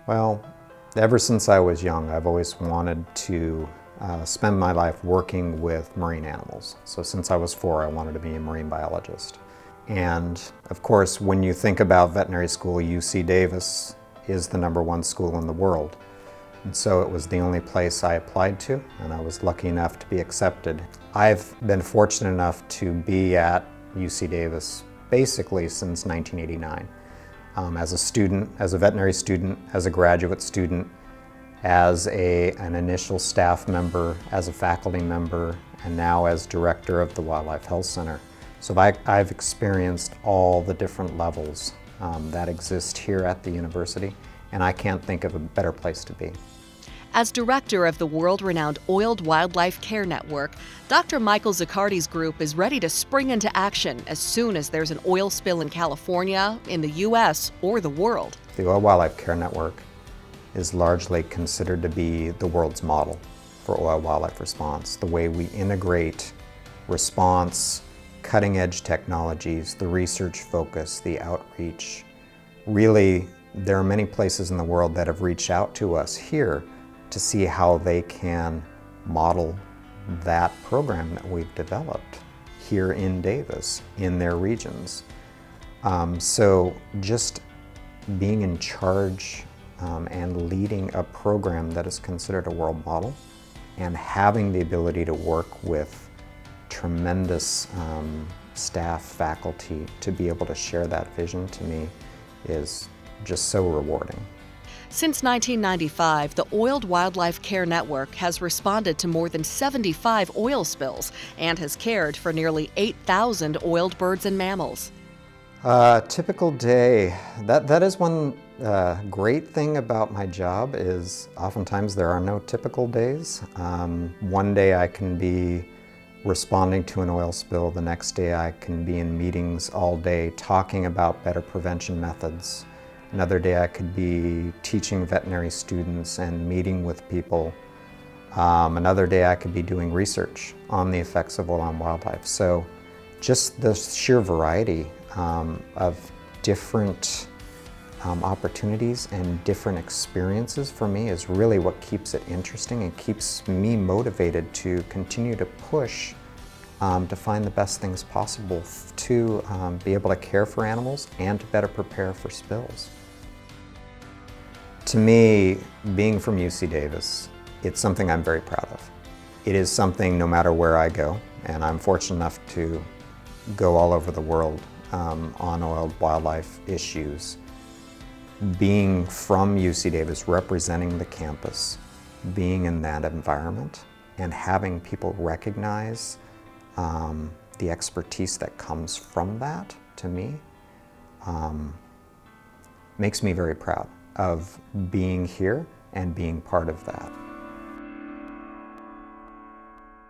Well, ever since I was young, I've always wanted to spend my life working with marine animals. So since I was 4, I wanted to be a marine biologist. And of course, when you think about veterinary school, UC Davis is the #1 school in the world. And so it was the only place I applied to, and I was lucky enough to be accepted. I've been fortunate enough to be at UC Davis basically since 1989. As a student, as a veterinary student, as a graduate student, as an initial staff member, as a faculty member, and now as director of the Wildlife Health Center. So I've experienced all the different levels that exist here at the university, and I can't think of a better place to be. As director of the world-renowned Oiled Wildlife Care Network, Dr. Michael Zaccardi's group is ready to spring into action as soon as there's an oil spill in California, in the U.S., or the world. The Oiled Wildlife Care Network is largely considered to be the world's model for oil wildlife response. The way we integrate response, cutting-edge technologies, the research focus, the outreach. Really, there are many places in the world that have reached out to us here to see how they can model that program that we've developed here in Davis, in their regions. So just being in charge and leading a program that is considered a world model and having the ability to work with tremendous staff, faculty, to be able to share that vision to me is just so rewarding. Since 1995, the Oiled Wildlife Care Network has responded to more than 75 oil spills and has cared for nearly 8,000 oiled birds and mammals. Typical day, that is one great thing about my job is oftentimes there are no typical days. One day I can be responding to an oil spill, the next day I can be in meetings all day talking about better prevention methods. Another day I could be teaching veterinary students and meeting with people. Another day I could be doing research on the effects of oil on wildlife. So just the sheer variety of different opportunities and different experiences for me is really what keeps it interesting and keeps me motivated to continue to push to find the best things possible to be able to care for animals and to better prepare for spills. To me, being from UC Davis, it's something I'm very proud of. It is something no matter where I go, and I'm fortunate enough to go all over the world on oiled wildlife issues. Being from UC Davis, representing the campus, being in that environment, and having people recognize the expertise that comes from that, to me, makes me very proud of being here and being part of that.